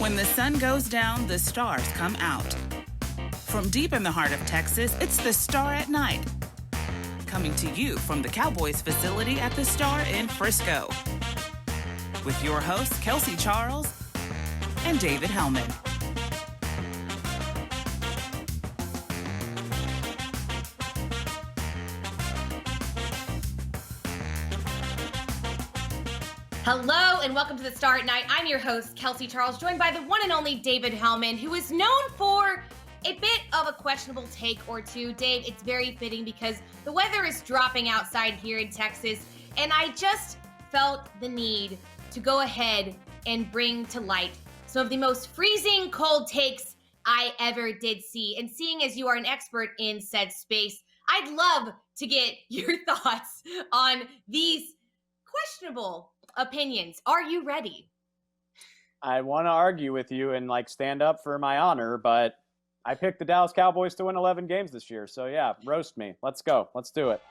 When the sun goes down, the stars come out. From deep in the heart of Texas, it's the Star at Night. Coming to you from the Cowboys facility at the Star in Frisco. With your hosts, Kelsey Charles and David Hellman. Hello and welcome to the Star at Night. I'm your host, Kelsey Charles, joined by the one and only David Hellman, who is known for a bit of a questionable take or two. Dave, it's very fitting because the weather is dropping outside here in Texas, and I just felt the need to go ahead and bring to light some of the most freezing cold takes I ever did see. And seeing as you are an expert in said space, I'd love to get your thoughts on these questionable opinions. Are you ready? I want to argue with you and stand up for my honor, but I picked the Dallas Cowboys to win 11 games this year. So yeah, roast me. Let's go. Let's do it.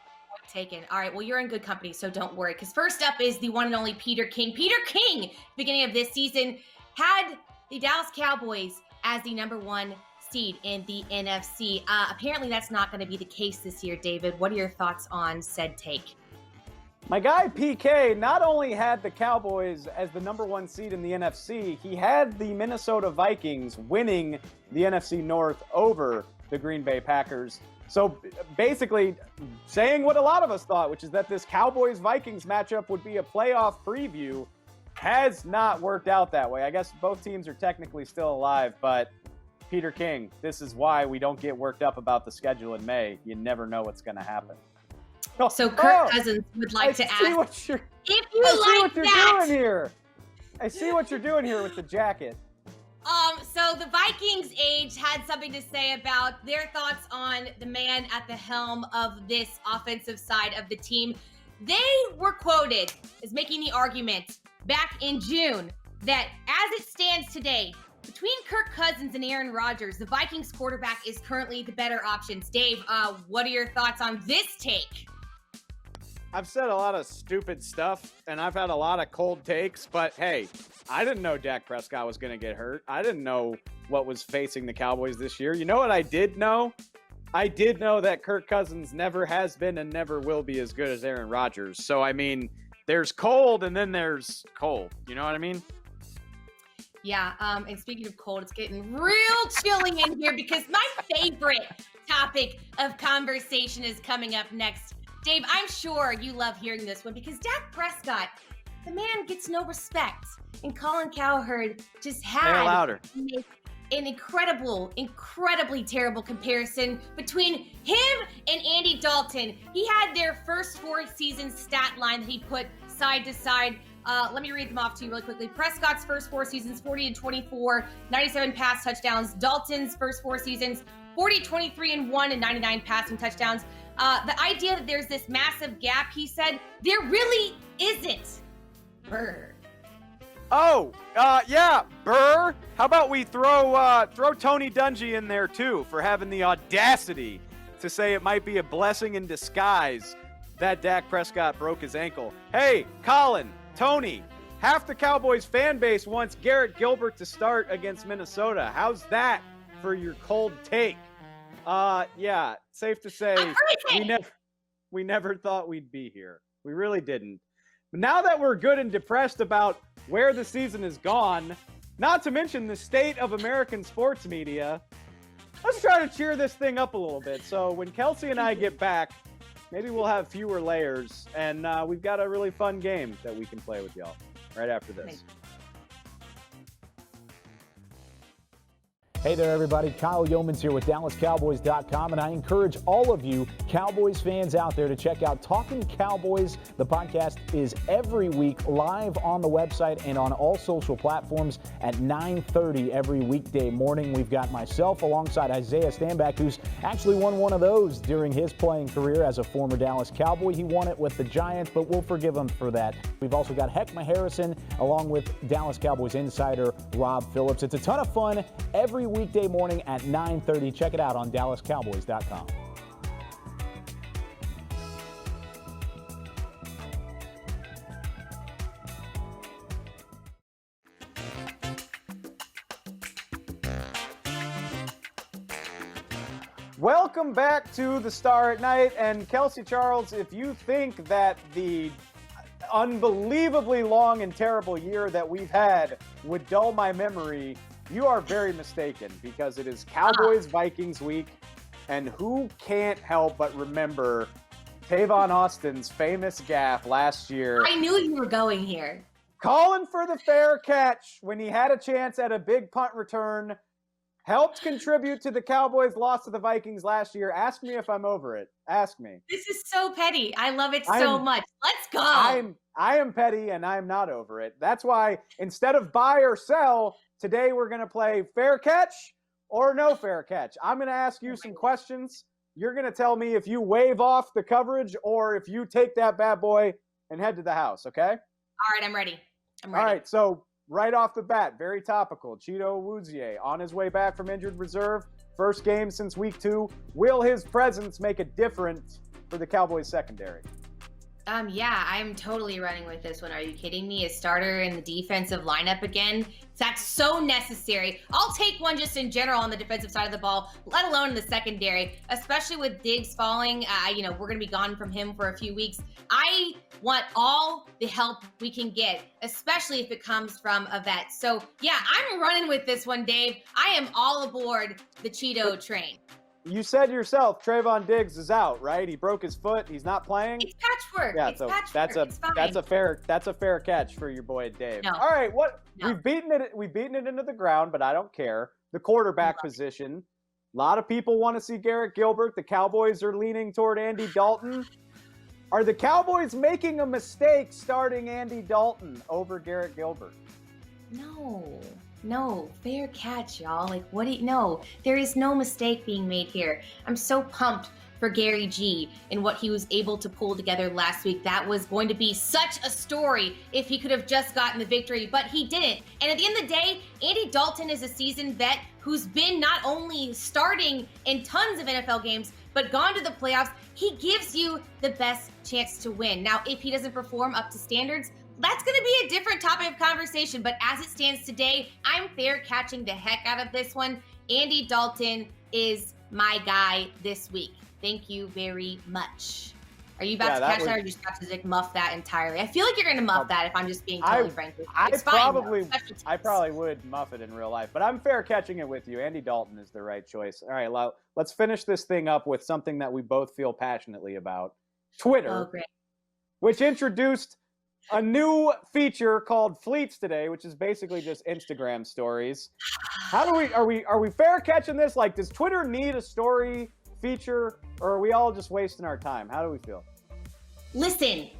Taken. All right. Well, you're in good company, so don't worry. Because first up is the one and only Peter King. Peter King, beginning of this season, had the Dallas Cowboys as the number one seed in the NFC. Apparently, that's not going to be the case this year, David. What are your thoughts on said take? My guy PK not only had the Cowboys as the number one seed in the NFC, he had the Minnesota Vikings winning the NFC North over the Green Bay Packers. So basically saying what a lot of us thought, which is that this Cowboys-Vikings matchup would be a playoff preview, has not worked out that way. I guess both teams are technically still alive, but Peter King, this is why we don't get worked up about the schedule in May. You never know what's going to happen. So Kirk Cousins would like to ask if you like that. Doing here. I see what you're doing here with the jacket. So the Vikings age had something to say about their thoughts on the man at the helm of this offensive side of the team. They were quoted as making the argument back in June that as it stands today, between Kirk Cousins and Aaron Rodgers, the Vikings quarterback is currently the better option. Dave, what are your thoughts on this take? I've said a lot of stupid stuff, and I've had a lot of cold takes, but hey, I didn't know Dak Prescott was going to get hurt. I didn't know what was facing the Cowboys this year. You know what I did know? I did know that Kirk Cousins never has been and never will be as good as Aaron Rodgers. So, I mean, there's cold and then there's cold. You know what I mean? Yeah, and speaking of cold, it's getting real chilly in here because my favorite topic of conversation is coming up next. Dave, I'm sure you love hearing this one because Dak Prescott, the man gets no respect. And Colin Cowherd just had an incredibly terrible comparison between him and Andy Dalton. He had their first 4 seasons stat line that he put side to side. Let me read them off to you really quickly. Prescott's first 4 seasons, 40-24, 97 pass touchdowns. Dalton's first 4 seasons, 40, 23-1, and 99 passing touchdowns. The idea that there's this massive gap, he said, there really isn't. Brr. Oh, yeah, Burr. How about we throw Tony Dungy in there too for having the audacity to say it might be a blessing in disguise that Dak Prescott broke his ankle. Hey, Colin, Tony, half the Cowboys fan base wants Garrett Gilbert to start against Minnesota. How's that for your cold take? Yeah, safe to say we never thought we'd be here. We really didn't. But now that we're good and depressed about where the season has gone, not to mention the state of American sports media, let's try to cheer this thing up a little bit. So when Kelsey and I get back, maybe we'll have fewer layers, and we've got a really fun game that we can play with y'all right after this. Hey there, everybody. Kyle Yeomans here with DallasCowboys.com, and I encourage all of you Cowboys fans out there to check out Talking Cowboys. The podcast is every week live on the website and on all social platforms at 9:30 every weekday morning. We've got myself alongside Isaiah Stanback, who's actually won one of those during his playing career as a former Dallas Cowboy. He won it with the Giants, but we'll forgive him for that. We've also got Heckma Harrison along with Dallas Cowboys insider Rob Phillips. It's a ton of fun every weekday morning at 9:30. Check it out on DallasCowboys.com. Welcome back to the Star at Night. And Kelsey Charles, if you think that the unbelievably long and terrible year that we've had would dull my memory, you are very mistaken, because it is Cowboys-Vikings week, and who can't help but remember Tavon Austin's famous gaffe last year. I knew you were going here. Calling for the fair catch when he had a chance at a big punt return. Helped contribute to the Cowboys' loss to the Vikings last year. Ask me if I'm over it. Ask me. This is so petty. I love it so much. Let's go. I am petty, and I'm not over it. That's why instead of buy or sell, today we're going to play fair catch or no fair catch. I'm going to ask you some questions. You're going to tell me if you wave off the coverage or if you take that bad boy and head to the house, okay? All right, I'm ready. All right, so right off the bat, very topical. Cheeto Awuzie on his way back from injured reserve. First game since week 2. Will his presence make a difference for the Cowboys secondary? Yeah, I'm totally running with this one. Are you kidding me? A starter in the defensive lineup again? That's so necessary. I'll take one just in general on the defensive side of the ball, let alone in the secondary, especially with Diggs falling. We're going to be gone from him for a few weeks. I want all the help we can get, especially if it comes from a vet. So, yeah, I'm running with this one, Dave. I am all aboard the Cheeto train. You said yourself, Trayvon Diggs is out, right? He broke his foot. He's not playing. It's patchwork. Yeah, it's so patchwork. that's a fair catch for your boy Dave. No. All right, No. we've beaten it into the ground, but I don't care. The quarterback position. A lot of people want to see Garrett Gilbert. The Cowboys are leaning toward Andy Dalton. Are the Cowboys making a mistake starting Andy Dalton over Garrett Gilbert? No, fair catch, y'all. No, there is no mistake being made here. I'm so pumped for Gary G and what he was able to pull together last week. That was going to be such a story if he could have just gotten the victory, but he didn't. And at the end of the day, Andy Dalton is a seasoned vet who's been not only starting in tons of NFL games, but gone to the playoffs. He gives you the best chance to win. Now, if he doesn't perform up to standards, that's going to be a different topic of conversation. But as it stands today, I'm fair catching the heck out of this one. Andy Dalton is my guy this week. Thank you very much. Are you about to catch that, or are you just about to muff that entirely? I feel like you're going to muff that if I'm just being totally frank with you. I probably would muff it in real life, but I'm fair catching it with you. Andy Dalton is the right choice. All right, let's finish this thing up with something that we both feel passionately about. Twitter, which introduced a new feature called Fleets today, which is basically just Instagram stories. Are we fair catching this? Like, does Twitter need a story feature, or are we all just wasting our time? How do we feel? Listen,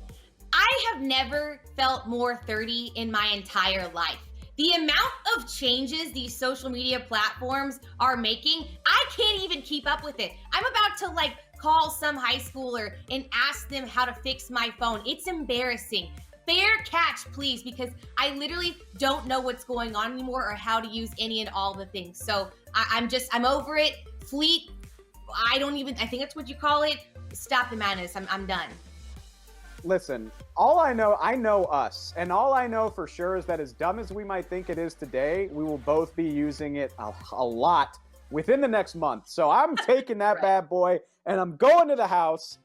I have never felt more 30 in my entire life. The amount of changes these social media platforms are making, I can't even keep up with it. I'm about to call some high schooler and ask them how to fix my phone. It's embarrassing. Fair catch, please, because I literally don't know what's going on anymore or how to use any and all the things. So I'm over it. Fleet, I think that's what you call it. Stop the madness. I'm done. Listen, I know us, and all I know for sure is that as dumb as we might think it is today, we will both be using it a lot within the next month. So I'm taking that bad boy, and I'm going to the house.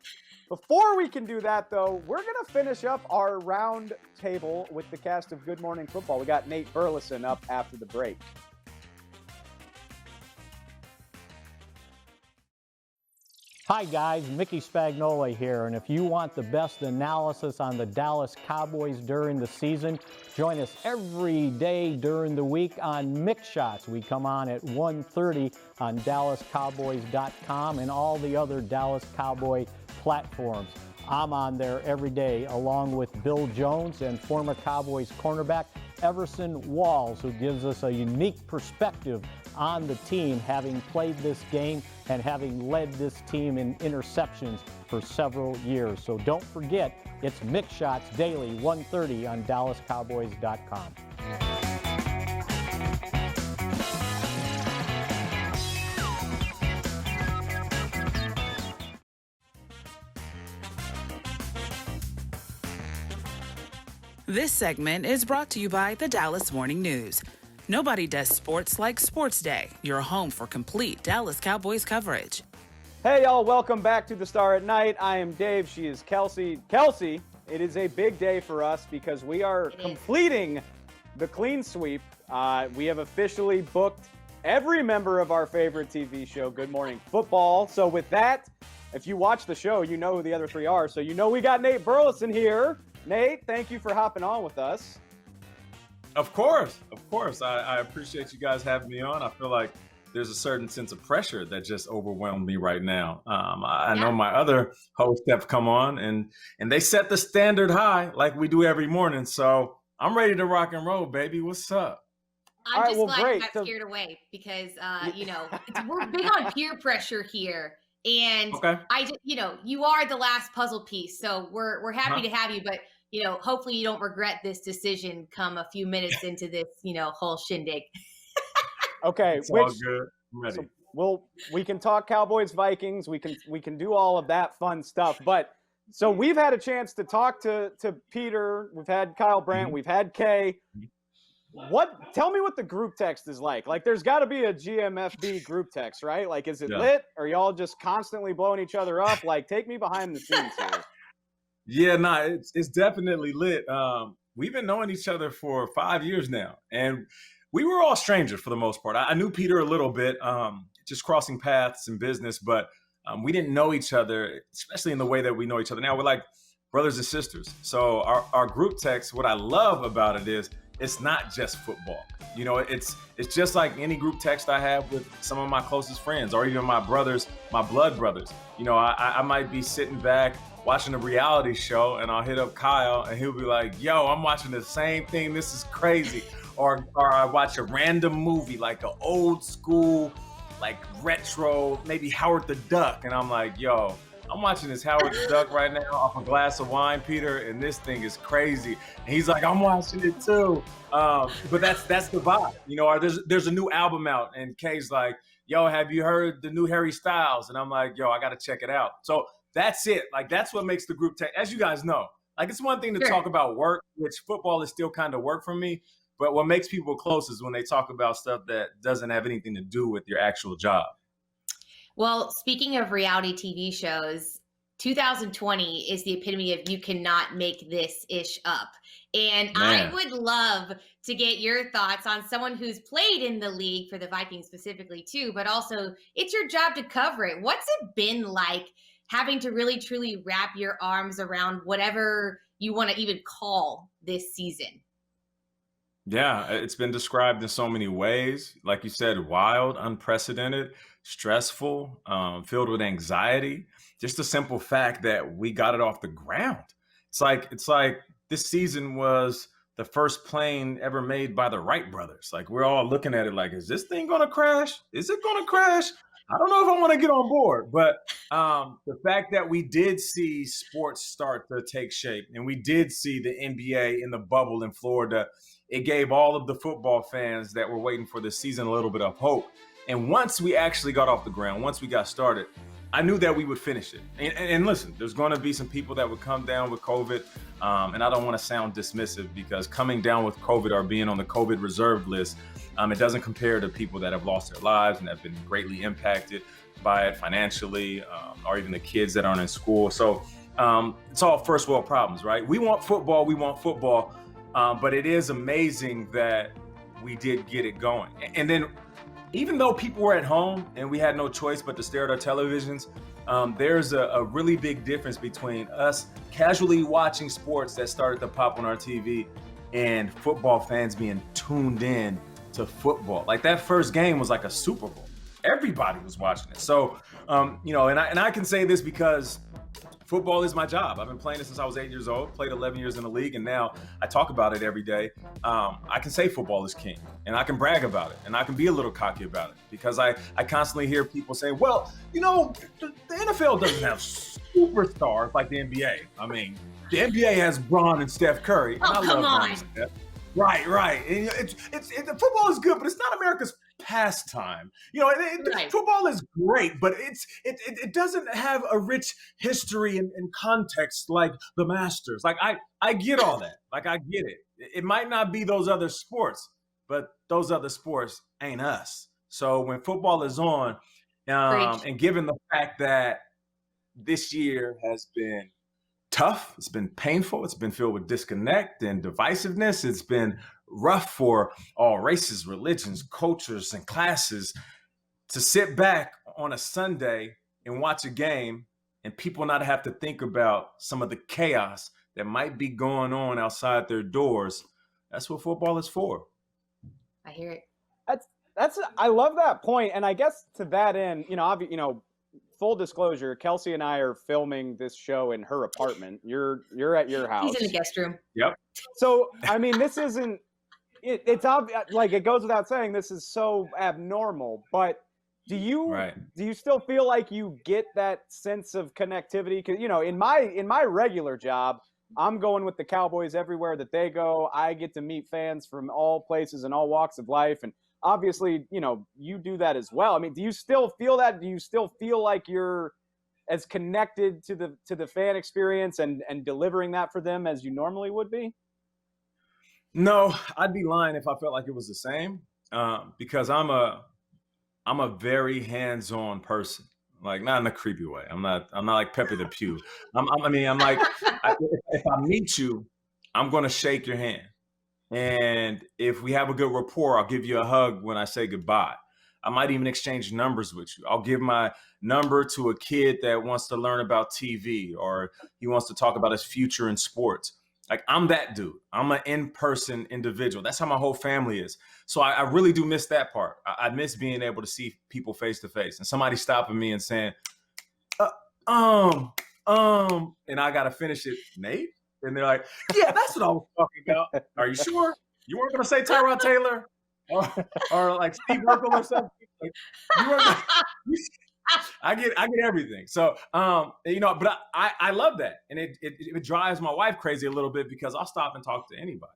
Before we can do that, though, we're going to finish up our round table with the cast of Good Morning Football. We got Nate Burleson up after the break. Hi guys, Mickey Spagnola here, and if you want the best analysis on the Dallas Cowboys during the season, join us every day during the week on Mix Shots. We come on at 1:30 on DallasCowboys.com and all the other Dallas Cowboy platforms. I'm on there every day along with Bill Jones and former Cowboys cornerback Everson Walls, who gives us a unique perspective on the team, having played this game and having led this team in interceptions for several years. So don't forget, it's Mix Shots daily, 1:30 on DallasCowboys.com. This segment is brought to you by the Dallas Morning News. Nobody does sports like Sports Day, your home for complete Dallas Cowboys coverage. Hey, y'all, welcome back to the Star at Night. I am Dave. She is Kelsey. Kelsey, it is a big day for us because we are completing the clean sweep. We have officially booked every member of our favorite TV show, Good Morning Football. So with that, if you watch the show, you know who the other three are. So you know we got Nate Burleson here. Nate, thank you for hopping on with us. Of course. I appreciate you guys having me on. I feel like there's a certain sense of pressure that just overwhelmed me right now. I know my other hosts have come on and they set the standard high like we do every morning. So I'm ready to rock and roll, baby. What's up? I'm just glad you got scared away because, we're big on peer pressure here. And you are the last puzzle piece. So we're happy to have you. But, hopefully you don't regret this decision come a few minutes into this, whole shindig. Okay, it's all good. I'm ready. So we can talk Cowboys, Vikings. We can do all of that fun stuff. But so we've had a chance to talk to Peter. We've had Kyle Brandt. We've had Kay. Tell me what the group text is like. Like, there's got to be a GMFB group text, right? Like, is it lit? Are y'all just constantly blowing each other up? Like, take me behind the scenes here. Yeah, it's definitely lit. We've been knowing each other for 5 years now, and we were all strangers for the most part. I knew Peter a little bit, just crossing paths in business, but we didn't know each other, especially in the way that we know each other now. We're like brothers and sisters. So our group text, what I love about it is it's not just football. It's just like any group text I have with some of my closest friends or even my brothers, my blood brothers. I might be sitting back watching a reality show and I'll hit up Kyle and he'll be like, yo, I'm watching the same thing. This is crazy. Or I watch a random movie, like an old school, like retro, maybe Howard the Duck. And I'm like, yo, I'm watching this Howard the Duck right now off a glass of wine, Peter, and this thing is crazy. And he's like, I'm watching it too. But that's the vibe. Or there's a new album out and Kay's like, yo, have you heard the new Harry Styles? And I'm like, yo, I got to check it out. So that's it. Like, that's what makes the group text, as you guys know. Like, it's one thing to talk about work, which football is still kind of work for me. But what makes people close is when they talk about stuff that doesn't have anything to do with your actual job. Well, speaking of reality TV shows, 2020 is the epitome of you cannot make this ish up. And I would love to get your thoughts on someone who's played in the league for the Vikings specifically too, but also it's your job to cover it. What's it been like having to really truly wrap your arms around whatever you want to even call this season? Yeah, it's been described in so many ways. Like you said, wild, unprecedented, stressful, filled with anxiety. Just the simple fact that we got it off the ground. It's like this season was the first plane ever made by the Wright brothers. Like, we're all looking at it like, is this thing going to crash? Is it going to crash? I don't know if I want to get on board. But the fact that we did see sports start to take shape and we did see the NBA in the bubble in Florida, it gave all of the football fans that were waiting for this season a little bit of hope. And once we actually got off the ground, once we got started, I knew that we would finish it. And listen, there's going to be some people that would come down with COVID. And I don't want to sound dismissive because coming down with COVID or being on the COVID reserved list, it doesn't compare to people that have lost their lives and have been greatly impacted by it financially, or even the kids that aren't in school. So it's all first world problems, right? We want football. But it is amazing that we did get it going. And then even though people were at home and we had no choice but to stare at our televisions, there's a really big difference between us casually watching sports that started to pop on our TV and football fans being tuned in to football. Like, that first game was like a Super Bowl. Everybody was watching it. So, and I can say this because football is my job. I've been playing it since I was 8 years old, played 11 years in the league, and now I talk about it every day. I can say football is king, and I can brag about it, and I can be a little cocky about it because I constantly hear people say, well, the NFL doesn't have superstars like the NBA. I mean, the NBA has Bron and Steph Curry. And I love Bron and Steph. Right. And football is good, but it's not America's pastime. Football is great, but it doesn't have a rich history and context like the Masters. Like, I get all that. Like, I get it. It might not be those other sports, but those other sports ain't us. So when football is on, And given the fact that this year has been tough, it's been painful, it's been filled with disconnect and divisiveness, it's been rough for all races, religions, cultures, and classes, to sit back on a Sunday and watch a game and people not have to think about some of the chaos that might be going on outside their doors. That's what football is for. I hear it. I love that point. And I guess to that end, full disclosure, Kelsey and I are filming this show in her apartment. You're at your house. He's in the guest room. Yep. So, I mean, this isn't, it's obvious, like, it goes without saying, this is so abnormal, but do you still feel like you get that sense of connectivity? Because, in my regular job, I'm going with the Cowboys everywhere that they go. I get to meet fans from all places and all walks of life. And obviously, you do that as well. I mean, do you still feel that? Do you still feel like you're as connected to the fan experience and delivering that for them as you normally would be? No, I'd be lying if I felt like it was the same, because I'm a very hands-on person. Like, not in a creepy way. I'm not like Pepe the Pew. I'm like, if I meet you, I'm going to shake your hand. And if we have a good rapport, I'll give you a hug when I say goodbye. I might even exchange numbers with you. I'll give my number to a kid that wants to learn about TV, or he wants to talk about his future in sports. Like, I'm that dude. I'm an in-person individual. That's how my whole family is. So I really do miss that part. I miss being able to see people face to face and somebody stopping me and saying, and I got to finish it, Nate? And they're like, yeah, that's what I was talking about. Are you sure? You weren't going to say Tyrod Taylor or like Steve Urkel or something? Like, you weren't gonna, I get everything. So, but I love that. And it drives my wife crazy a little bit, because I'll stop and talk to anybody.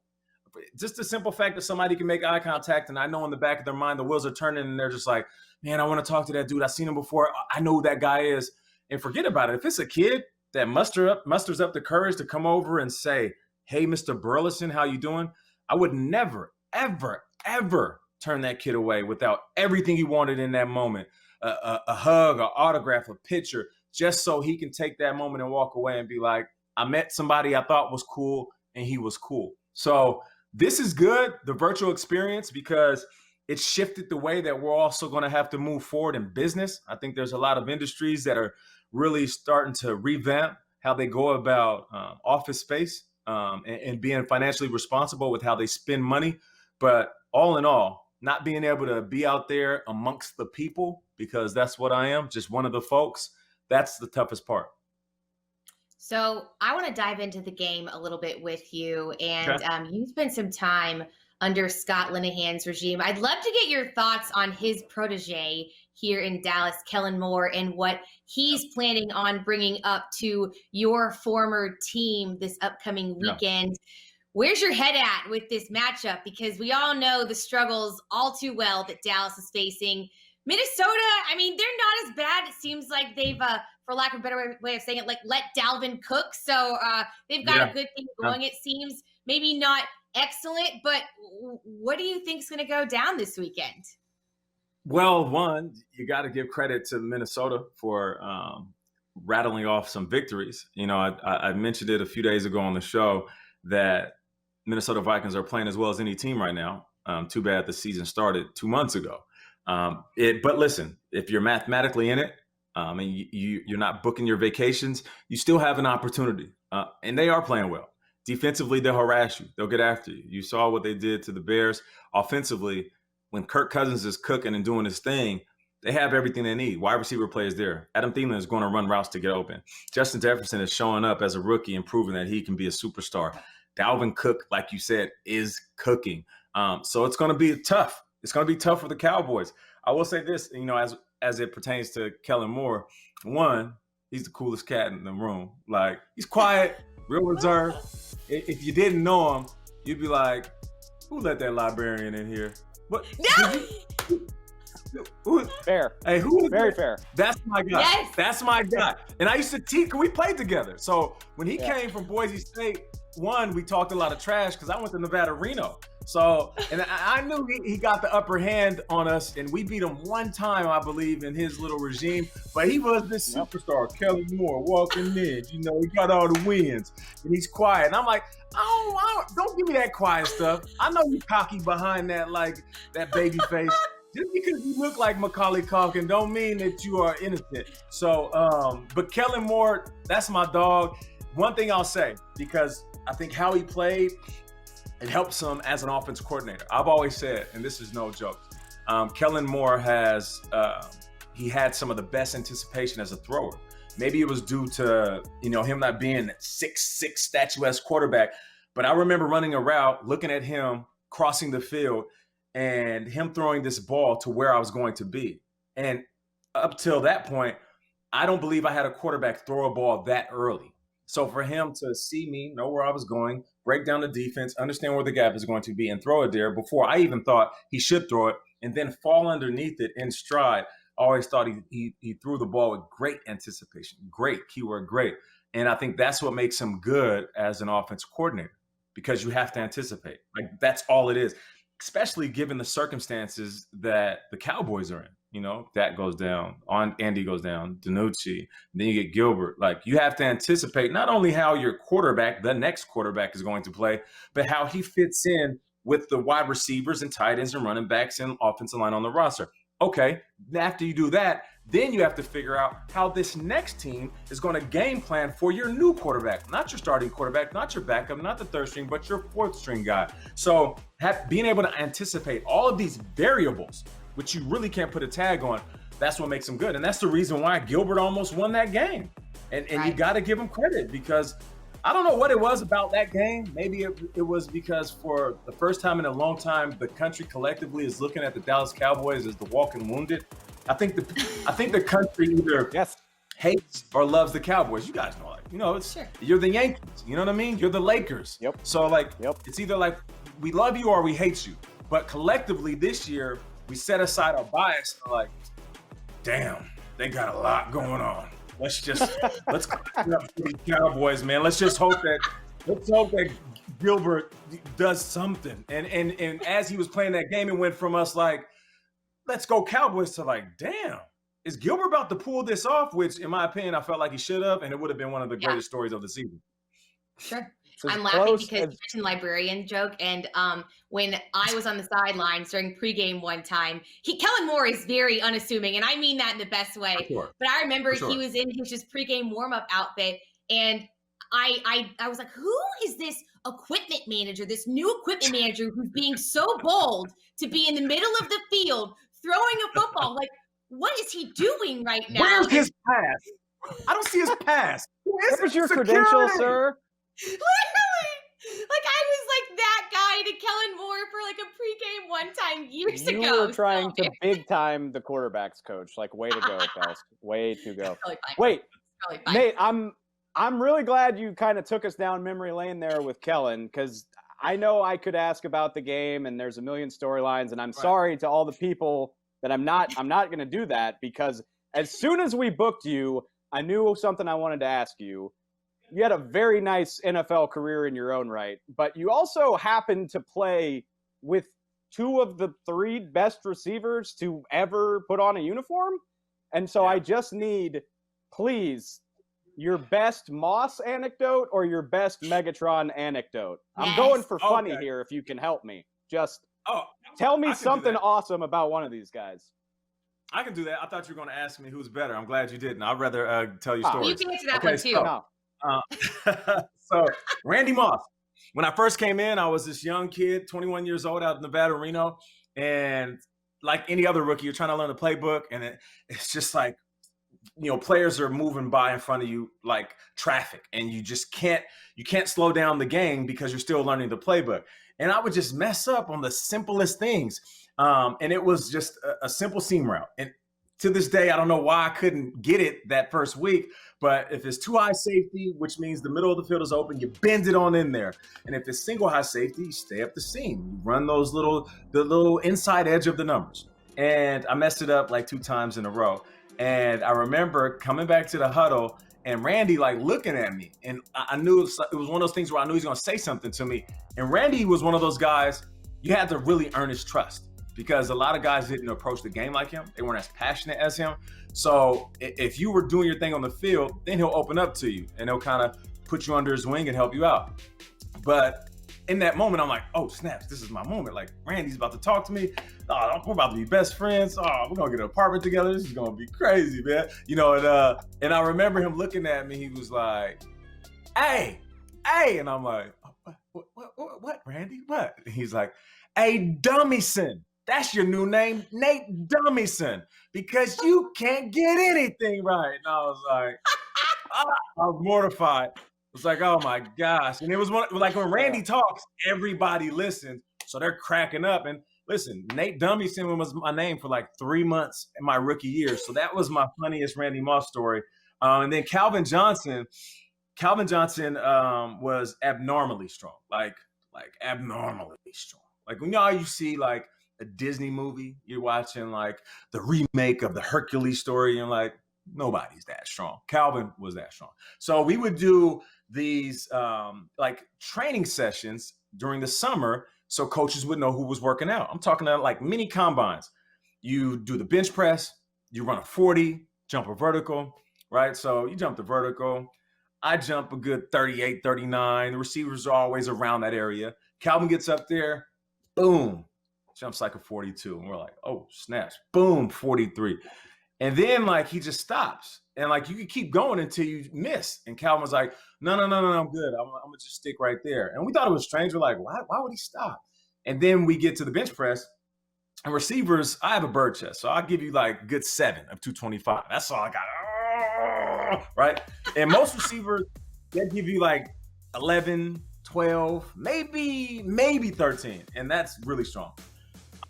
But just the simple fact that somebody can make eye contact, and I know in the back of their mind, the wheels are turning and they're just like, man, I want to talk to that dude. I've seen him before. I know who that guy is. And forget about it. If it's a kid that musters up the courage to come over and say, hey, Mr. Burleson, how you doing? I would never, ever, ever turn that kid away without everything he wanted in that moment. A hug, an autograph, a picture, just so he can take that moment and walk away and be like, I met somebody I thought was cool, and he was cool. So this is good, the virtual experience, because it shifted the way that we're also going to have to move forward in business. I think there's a lot of industries that are really starting to revamp how they go about office space and being financially responsible with how they spend money. But all in all, not being able to be out there amongst the people, because that's what I am, just one of the folks, that's the toughest part. So I want to dive into the game a little bit with you. And Okay. You spent some time under Scott Linehan's regime. I'd love to get your thoughts on his protege here in Dallas, Kellen Moore, and what he's planning on bringing up to your former team this upcoming weekend. Where's your head at with this matchup? Because we all know the struggles all too well that Dallas is facing. Minnesota, I mean, they're not as bad. It seems like they've, for lack of a better way of saying it, like let Dalvin cook. So they've got a good thing going, it seems. Maybe not excellent, but what do you think is going to go down this weekend? Well, one, you got to give credit to Minnesota for rattling off some victories. I mentioned it a few days ago on the show that Minnesota Vikings are playing as well as any team right now. Too bad the season started 2 months ago. But listen, if you're mathematically in it and you're not booking your vacations, you still have an opportunity. And they are playing well. Defensively, they'll harass you. They'll get after you. You saw what they did to the Bears. Offensively, when Kirk Cousins is cooking and doing his thing, they have everything they need. Wide receiver play is there. Adam Thielen is going to run routes to get open. Justin Jefferson is showing up as a rookie and proving that he can be a superstar. Dalvin Cook, like you said, is cooking. So it's going to be tough. It's going to be tough for the Cowboys. I will say this, as it pertains to Kellen Moore, one, he's the coolest cat in the room. Like, he's quiet, real reserved. If you didn't know him, you'd be like, who let that librarian in here? What? Fair. Hey, who is Very that? fair. That's my guy. Yes. That's my guy. And I used to teach, we played together. So when he came from Boise State, one, we talked a lot of trash because I went to Nevada, Reno. So, and I knew he got the upper hand on us, and we beat him one time, I believe, in his little regime. But he was this superstar, Kelly Moore, walking in. You know, he got all the wins, and he's quiet. And I'm like, don't give me that quiet stuff. I know you cocky behind that, like that baby face. Just because you look like Macaulay Culkin don't mean that you are innocent. So, but Kellen Moore, that's my dog. One thing I'll say, because I think how he played, it helps him as an offense coordinator. I've always said, and this is no joke, Kellen Moore has, he had some of the best anticipation as a thrower. Maybe it was due to, him not being that 6'6" statuesque quarterback, but I remember running a route, looking at him crossing the field, and him throwing this ball to where I was going to be. And up till that point, I don't believe I had a quarterback throw a ball that early. So for him to see me, know where I was going, break down the defense, understand where the gap is going to be, and throw it there before I even thought he should throw it, and then fall underneath it in stride, I always thought he threw the ball with great anticipation. Great, keyword great. And I think that's what makes him good as an offense coordinator, because you have to anticipate. Like, that's all it is, especially given the circumstances that the Cowboys are in. That goes down, Andy goes down, DiNucci, then you get Gilbert. Like, you have to anticipate not only how your quarterback, the next quarterback, is going to play, but how he fits in with the wide receivers and tight ends and running backs and offensive line on the roster. Okay, after you do that, then you have to figure out how this next team is going to game plan for your new quarterback, not your starting quarterback, not your backup, not the third string, but your fourth string guy. So being able to anticipate all of these variables, which you really can't put a tag on, that's what makes him good. And that's the reason why Gilbert almost won that game. And right. You got to give him credit, because I don't know what it was about that game. Maybe it was because for the first time in a long time, the country collectively is looking at the Dallas Cowboys as the walking wounded. I think the country either hates or loves the Cowboys. You guys know that. You're the Yankees. You know what I mean? You're the Lakers. Yep. So it's either like we love you or we hate you. But collectively this year, we set aside our bias and like, damn, they got a lot going on. Let's clean up for the Cowboys, man. Let's hope that Gilbert does something. And as he was playing that game, it went from us like, let's go Cowboys, to like, damn, is Gilbert about to pull this off? Which, in my opinion, I felt like he should have, and it would have been one of the greatest stories of the season. Sure. I'm laughing because you mentioned librarian joke, and when I was on the sidelines during pregame one time, Kellen Moore is very unassuming, and I mean that in the best way. Sure. But I remember he was in his just pregame warm-up outfit, and I was like, who is this equipment manager, this new equipment manager who's being so bold to be in the middle of the field throwing a football? Like, what is he doing right now? Where's his pass? I don't see his pass. Where's your credential, sir? Literally, like I was like that guy to Kellen Moore for like a pregame one time years ago. You were trying to big time the quarterbacks coach. Like, way to go, Kels. Way to go. Wait, Nate, I'm really glad you kind of took us down memory lane there with Kellen, because I know I could ask about the game and there's a million storylines, and I'm sorry to all the people that I'm not going to do that, because as soon as we booked you, I knew something I wanted to ask you. You had a very nice NFL career in your own right, but you also happened to play with two of the three best receivers to ever put on a uniform. And so I just need, please, your best Moss anecdote or your best Megatron anecdote. Yes. I'm going for funny here if you can help me. Just tell me something awesome about one of these guys. I can do that. I thought you were going to ask me who's better. I'm glad you didn't. I'd rather tell you stories. You can answer that one too. So Randy Moss, when I first came in, I was this young kid, 21 years old, out of Nevada, Reno. And like any other rookie, you're trying to learn the playbook. And it's just like, players are moving by in front of you like traffic, and you can't slow down the game because you're still learning the playbook. And I would just mess up on the simplest things. And it was just a simple seam route. And to this day, I don't know why I couldn't get it that first week, but if it's two high safety, which means the middle of the field is open, you bend it on in there. And if it's single high safety, you stay up the seam. You run the little inside edge of the numbers. And I messed it up like 2 times in a row. And I remember coming back to the huddle and Randy like looking at me, and I knew it was one of those things where I knew he was going to say something to me. And Randy was one of those guys, you had to really earn his trust because a lot of guys didn't approach the game like him. They weren't as passionate as him. So if you were doing your thing on the field, then he'll open up to you and he'll kind of put you under his wing and help you out. But in that moment, I'm like, oh, snaps, this is my moment. Like, Randy's about to talk to me. Oh, we're about to be best friends. Oh, we're going to get an apartment together. This is going to be crazy, man. You know, and I remember him looking at me. He was like, hey. And I'm like, what, Randy? What? And he's like, hey, Dummyson. That's your new name, Nate Dummyson, because you can't get anything right. And I was like, I was mortified. It's like, oh my gosh. And it was like when Randy talks, everybody listens. So they're cracking up. And listen, Nate Dummyson was my name for like 3 months in my rookie year. So that was my funniest Randy Moss story. And then Calvin Johnson was abnormally strong, like abnormally strong. Like when you see like a Disney movie, you're watching like the remake of the Hercules story and like, nobody's that strong. Calvin was that strong. So we would do these like training sessions during the summer so coaches would know who was working out. I'm talking about like mini combines. You do the bench press, you run a 40, jump a vertical, right? So you jump the vertical. I jump a good 38, 39. The receivers are always around that area. Calvin gets up there, boom, jumps like a 42. And we're like, oh, snaps, boom, 43. And then like he just stops. And like you can keep going until you miss. And Calvin was like, no, I'm good. I'm gonna just stick right there. And we thought it was strange. We're like, why would he stop? And then we get to the bench press and receivers, I have a bird chest. So I'll give you like good 7 of 225. That's all I got. Right? And most receivers, they give you like 11, 12, maybe 13. And that's really strong.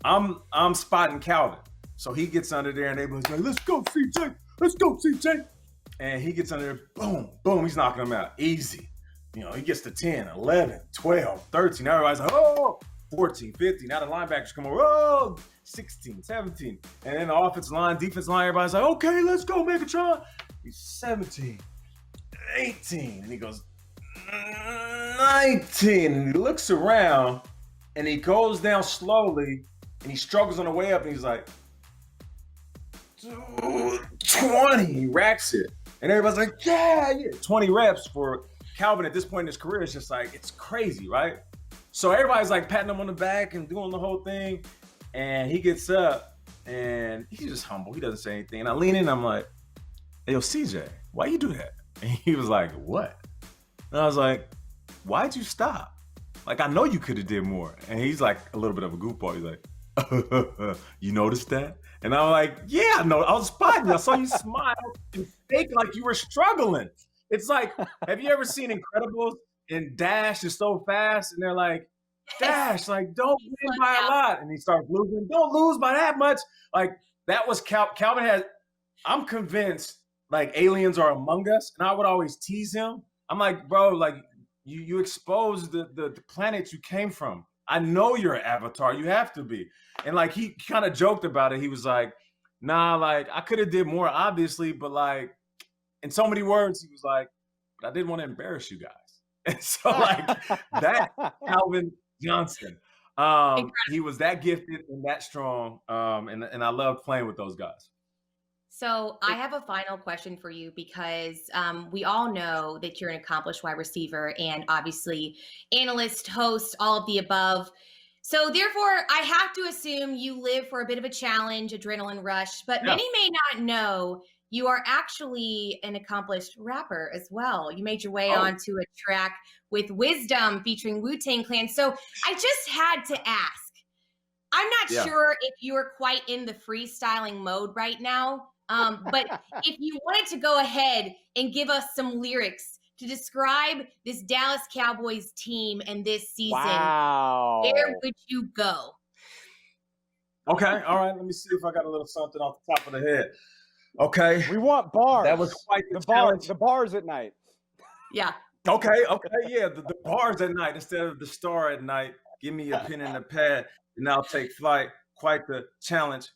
I'm spotting Calvin. So he gets under there and they was like, let's go, CJ. And he gets under there, boom, he's knocking them out. Easy. You know, he gets to 10, 11, 12, 13. Now everybody's like, oh, 14, 15. Now the linebackers come over, oh, 16, 17. And then the offensive line, defensive line, everybody's like, okay, let's go, Megatron. He's 17, 18. And he goes, 19. And he looks around and he goes down slowly and he struggles on the way up and he's like, 20. He racks it. And everybody's like, yeah. 20 reps for Calvin at this point in his career is just like, it's crazy, right? So everybody's like patting him on the back and doing the whole thing. And he gets up and he's just humble. He doesn't say anything. And I lean in and I'm like, hey, yo, CJ, why you do that? And he was like, what? And I was like, why'd you stop? Like, I know you could have did more. And he's like a little bit of a goofball. He's like, you noticed that? And I'm like, yeah, no, I was spotting you. I saw you smile and fake like you were struggling. It's like, have you ever seen Incredibles and Dash is so fast? And they're like, Dash, like, don't win by a lot. And he starts losing. Don't lose by that much. Like, that was Calvin had, I'm convinced, like, aliens are among us. And I would always tease him. I'm like, bro, like, you exposed the planet you came from. I know you're an avatar. You have to be. And like, he kind of joked about it. He was like, nah, like I could have did more, obviously, but like in so many words, he was like, but I didn't want to embarrass you guys. And so like that Calvin Johnson, he was that gifted and that strong. And I love playing with those guys. So I have a final question for you because we all know that you're an accomplished wide receiver and obviously analyst, host, all of the above. So therefore, I have to assume you live for a bit of a challenge, adrenaline rush, but many may not know you are actually an accomplished rapper as well. You made your way onto a track with Wisdom featuring Wu-Tang Clan. So I just had to ask, I'm not sure if you're quite in the freestyling mode right now. But if you wanted to go ahead and give us some lyrics to describe this Dallas Cowboys team and this season, where would you go? Okay, all right. Let me see if I got a little something off the top of the head. Okay. We want bars. That was quite the challenge. The bars at night. Yeah. Okay, yeah. The bars at night instead of the star at night. Give me a pen and a pad, and I'll take flight. Quite the challenge.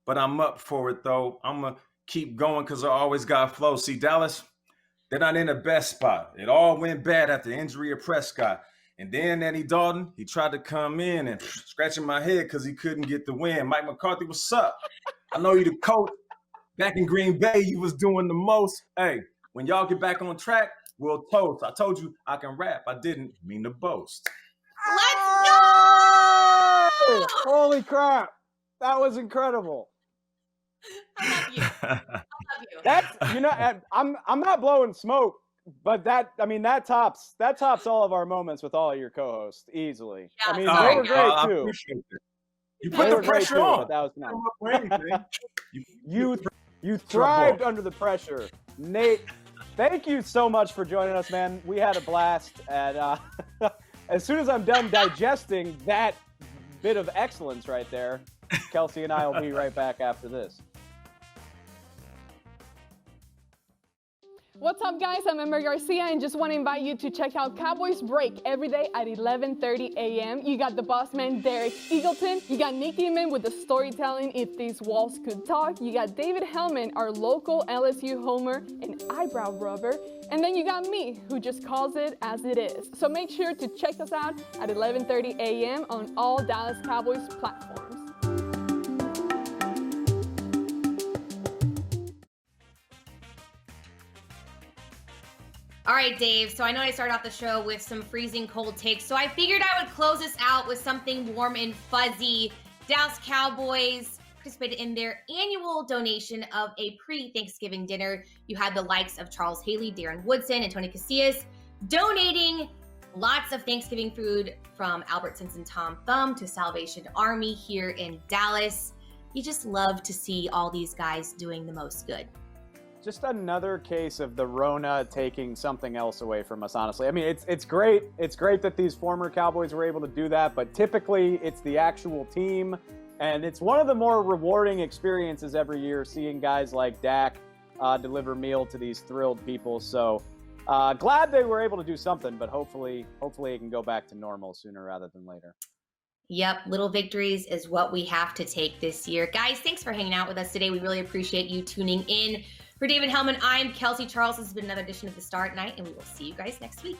But I'm up for it, though. I'm going to keep going because I always got flow. See, Dallas, they're not in the best spot. It all went bad after the injury of Prescott. And then Andy Dalton, he tried to come in and scratching my head because he couldn't get the win. Mike McCarthy, what's up? I know you the coach. Back in Green Bay, you was doing the most. Hey, when y'all get back on track, we'll toast. I told you I can rap. I didn't mean to boast. Let's go! Holy crap. That was incredible. I love you. I love you. That's, you know, I'm not blowing smoke, but that tops all of our moments with all of your co-hosts easily. Yeah, I mean, sorry, they were guys. great I too. appreciate it. You They put were the great pressure too, on. but that was not. For anything. You thrived under the pressure. Nate, thank you so much for joining us, man. We had a blast. And as soon as I'm done digesting that bit of excellence right there, Kelsey and I will be right back after this. What's up, guys? I'm Ember Garcia and just want to invite you to check out Cowboys Break every day at 11:30 a.m. You got the boss man Derek Eagleton. You got Nick Eman with the storytelling If These Walls Could Talk. You got David Hellman, our local LSU homer and eyebrow rubber. And then you got me, who just calls it as it is. So make sure to check us out at 11:30 a.m. on all Dallas Cowboys platforms. All right, Dave. So I know I started off the show with some freezing cold takes. So I figured I would close this out with something warm and fuzzy. Dallas Cowboys participated in their annual donation of a pre-Thanksgiving dinner. You had the likes of Charles Haley, Darren Woodson, and Tony Casillas donating lots of Thanksgiving food from Albertsons and Tom Thumb to Salvation Army here in Dallas. You just love to see all these guys doing the most good. Just another case of the Rona taking something else away from us, honestly. I mean, it's great. It's great that these former Cowboys were able to do that, but typically it's the actual team. And it's one of the more rewarding experiences every year, seeing guys like Dak deliver meal to these thrilled people. So glad they were able to do something, but hopefully it can go back to normal sooner rather than later. Yep, little victories is what we have to take this year. Guys, thanks for hanging out with us today. We really appreciate you tuning in. For David Hellman, I'm Kelsey Charles. This has been another edition of The Star at Night, and we will see you guys next week.